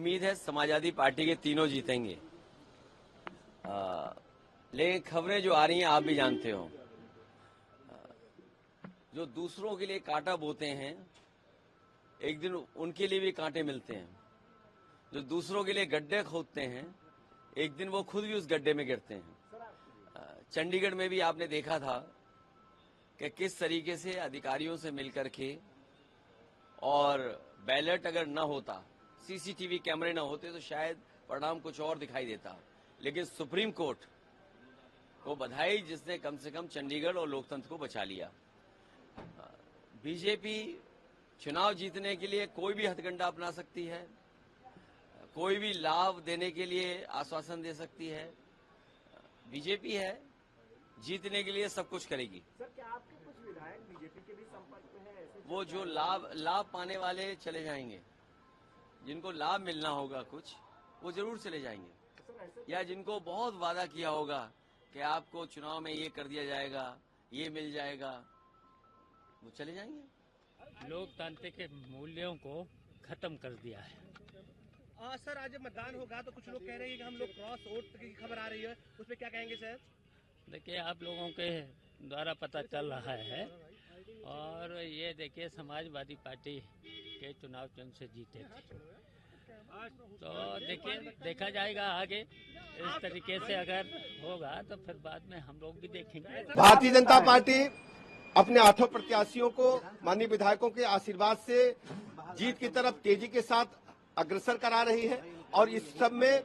उम्मीद है समाजवादी पार्टी के तीनों जीतेंगे। लेकिन खबरें जो आ रही हैं आप भी जानते हो, जो दूसरों के लिए कांटा बोते हैं एक दिन उनके लिए भी कांटे मिलते हैं। जो दूसरों के लिए गड्ढे खोदते हैं एक दिन वो खुद भी उस गड्ढे में गिरते हैं। चंडीगढ़ में भी आपने देखा था कि किस तरीके से अधिकारियों से मिलकर के, और बैलेट अगर न होता, सीसीटीवी कैमरे न होते तो शायद परिणाम कुछ और दिखाई देता। लेकिन सुप्रीम कोर्ट को बधाई जिसने कम से कम चंडीगढ़ और लोकतंत्र को बचा लिया। बीजेपी चुनाव जीतने के लिए कोई भी हथकंडा अपना सकती है, कोई भी लाभ देने के लिए आश्वासन दे सकती है। बीजेपी है, जीतने के लिए सब कुछ करेगी। सर, क्या आपके कुछ विधायक बीजेपी के भी संपर्क में हैं? वो जो लाभ पाने वाले चले जाएंगे, जिनको लाभ मिलना होगा कुछ, वो जरूर चले जाएंगे। या जिनको बहुत वादा किया होगा कि आपको चुनाव में ये कर दिया जाएगा, ये मिल जाएगा, वो चले जाएंगे। लोकतांत्रिक मूल्यों को खत्म कर दिया है। सर, आज मतदान होगा तो कुछ लोग कह रहे हैं कि हम लोग क्रॉस वोट की खबर आ रही है, उस पर क्या कहेंगे सर? देखिए, आप लोगों के द्वारा पता चल रहा है, और ये देखिए समाजवादी पार्टी के चुनाव चिन्ह से जीते थे। तो देखिए, देखा जाएगा आगे। इस तरीके से अगर होगा तो फिर बाद में हम लोग भी देखेंगे। भारतीय जनता पार्टी अपने 8 प्रत्याशियों को माननीय विधायकों के आशीर्वाद से जीत की तरफ तेजी के साथ अग्रसर करा रही है, और इस सब में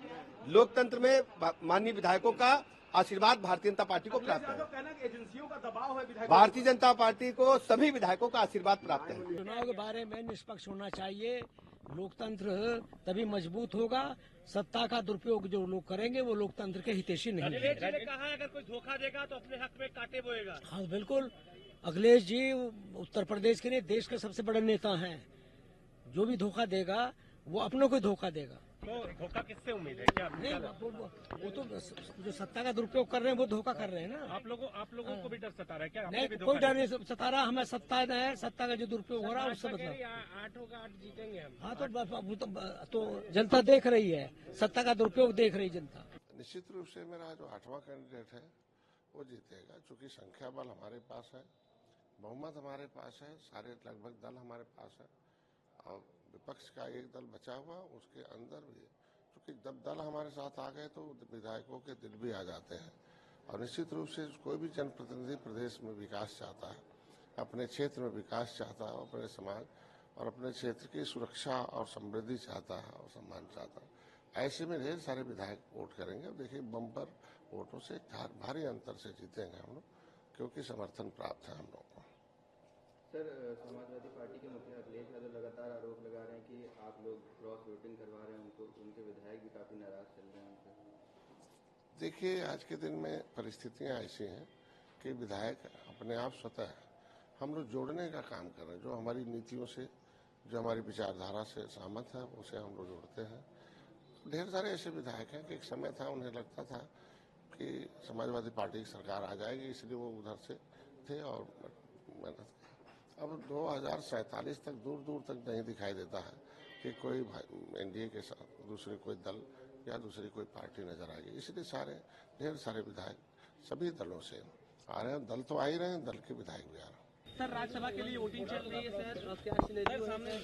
लोकतंत्र में माननीय विधायकों का आशीर्वाद भारतीय जनता पार्टी को प्राप्त है। एजेंसियों का दबाव है, भारतीय जनता पार्टी को सभी विधायकों का आशीर्वाद प्राप्त है। चुनाव के बारे में निष्पक्ष होना चाहिए। लोकतंत्र तभी मजबूत होगा। सत्ता का दुरुपयोग जो लोग करेंगे वो लोकतंत्र के हितैषी नहीं है। अखिलेश जी ने कहा है अगर कोई धोखा देगा तो अपने हक में कांटे बोएगा। हाँ, बिल्कुल। अखिलेश जी उत्तर प्रदेश के लिए देश के सबसे बड़े नेता हैं। जो भी धोखा देगा वो अपनों को धोखा देगा। तो धोखा किससे उम्मीद है? क्या नहीं, वो तो जो सत्ता का दुरुपयोग कर रहे हैं वो धोखा कर रहे हैं ना। आप लोगों को भी डर सता रहा है क्या? नहीं, कोई डर नहीं सता रहा। हमें सत्ता है, सत्ता का जो दुरुपयोग हो रहा है उससे मतलब 8 का 8 जीतेंगे हम। हाँ, तो जनता देख रही है, सत्ता का दुरुपयोग देख रही जनता। निश्चित रूप से मेरा जो 8वां कैंडिडेट है वो जीतेगा, क्योंकि संख्या बल हमारे पास है, बहुमत हमारे पास है, सारे लगभग दल हमारे पास है, और विपक्ष का एक दल बचा हुआ, उसके अंदर भी क्योंकि जब दल हमारे साथ आ गए तो विधायकों के दिल भी आ जाते हैं। और निश्चित रूप से कोई भी जनप्रतिनिधि प्रदेश में विकास चाहता है, अपने क्षेत्र में विकास चाहता है, अपने समाज और अपने क्षेत्र की सुरक्षा और समृद्धि चाहता है और सम्मान चाहता है। ऐसे में ढेर सारे विधायक वोट करेंगे। अब देखिए, बम्पर वोटों से भारी अंतर से जीतेंगे हम लोग, क्योंकि समर्थन प्राप्त है हम लोग को। सर, समाजवादी पार्टी के मुखिया अखिलेश यादव लगातार आरोप लगा रहे हैं कि आप लोग क्रॉस वोटिंग करवा रहे हैं उनको, उनके विधायक भी काफी नाराज चल रहे हैं उनसे। देखिए, आज के दिन में परिस्थितियां ऐसी हैं कि विधायक अपने आप स्वतः हम लोग जोड़ने का काम कर रहे हैं। जो हमारी नीतियों से, जो हमारी विचारधारा से सहमत है, उसे हम लोग जोड़ते हैं। ढेर सारे ऐसे विधायक हैं कि एक समय था उन्हें लगता था कि समाजवादी पार्टी की सरकार आ जाएगी, इसलिए वो उधर से थे और मेहनत। अब 2047 तक दूर दूर तक नहीं दिखाई देता है कि कोई एनडीए के साथ दूसरे कोई दल या दूसरी कोई पार्टी नजर आएगी। इसलिए ढेर सारे विधायक सभी दलों से आ रहे हैं। दल तो आ ही रहे हैं, दल के विधायक भी आ रहे हैं। सर, राज्यसभा के लिए वोटिंग चल रही है सर, क्या सिनेरियो सामने?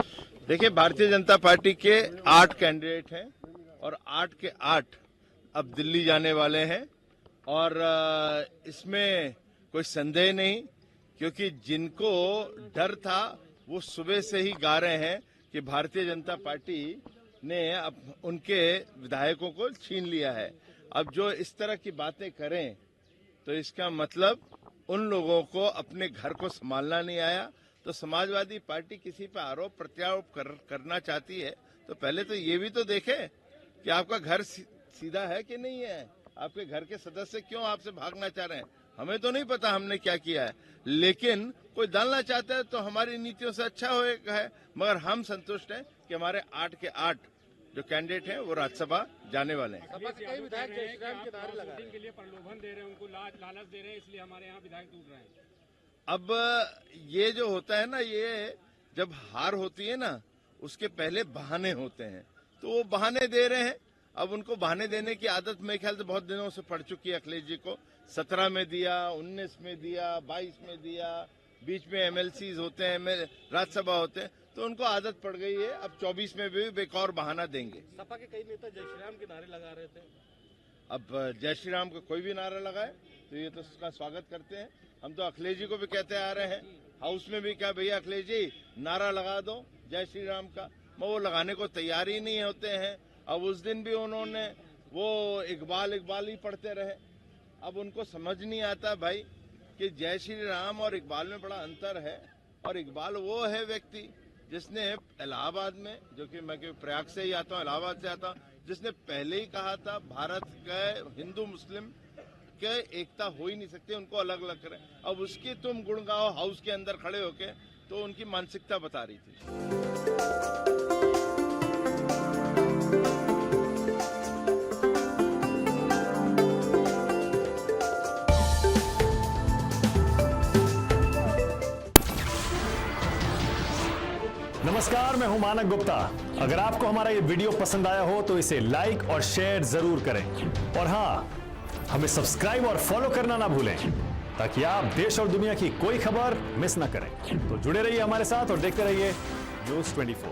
देखिए, भारतीय जनता पार्टी के 8 कैंडिडेट हैं और 8 के 8 अब दिल्ली जाने वाले हैं, और इसमें कोई संदेह नहीं, क्योंकि जिनको डर था वो सुबह से ही गा रहे हैं कि भारतीय जनता पार्टी ने उनके विधायकों को छीन लिया है। अब जो इस तरह की बातें करें तो इसका मतलब उन लोगों को अपने घर को संभालना नहीं आया। तो समाजवादी पार्टी किसी पर आरोप प्रत्यारोप करना चाहती है तो पहले तो ये भी तो देखे कि आपका घर सीधा है कि नहीं है, आपके घर के सदस्य क्यों आपसे भागना चाह रहे हैं। हमें तो नहीं पता हमने क्या किया है, लेकिन कोई डालना चाहता है तो हमारी नीतियों से अच्छा होगा है। मगर हम संतुष्ट हैं कि हमारे 8 के 8 जो कैंडिडेट हैं वो राज्यसभा जाने वाले हैं। कई विधायक के लिए प्रलोभन दे रहे हैं, उनको लालच दे रहे हैं, इसलिए हमारे यहाँ विधायक टूट रहे हैं। अब ये जो होता है ना, ये जब हार होती है ना, उसके पहले बहाने होते हैं तो वो बहाने दे रहे हैं। अब उनको बहाने देने की आदत मेरे ख्याल से बहुत दिनों से पड़ चुकी है अखिलेश जी को। 17 में दिया, 19 में दिया, 22 में दिया, बीच में MLCs होते हैं, राज्यसभा होते हैं, तो उनको आदत पड़ गई है। अब 24 में भी एक और बहाना देंगे। सपा के कई नेता जय श्री राम के नारे लगा रहे थे। अब जय श्री राम को कोई भी नारा लगाए तो ये तो उसका स्वागत करते हैं। हम तो अखिलेश जी को भी कहते आ रहे हैं, हाउस में भी क्या भैया अखिलेश जी नारा लगा दो जय श्री राम का, मगर वो लगाने को तैयार ही नहीं होते हैं। अब उस दिन भी उन्होंने वो इकबाल ही पढ़ते रहे। अब उनको समझ नहीं आता भाई कि जय श्री राम और इकबाल में बड़ा अंतर है। और इकबाल वो है व्यक्ति जिसने इलाहाबाद में, जो कि मैं प्रयाग से ही आता हूँ, इलाहाबाद से आता हूँ, जिसने पहले ही कहा था भारत के हिंदू मुस्लिम के एकता हो ही नहीं सकती, उनको अलग अलग करें। अब उसकी तुम गुण गाओ हाउस के अंदर खड़े होके, तो उनकी मानसिकता बता रही थी। नमस्कार, मैं हूं मानक गुप्ता। अगर आपको हमारा ये वीडियो पसंद आया हो तो इसे लाइक और शेयर जरूर करें, और हाँ, हमें सब्सक्राइब और फॉलो करना ना भूलें ताकि आप देश और दुनिया की कोई खबर मिस ना करें। तो जुड़े रहिए हमारे साथ और देखते रहिए न्यूज़ 24।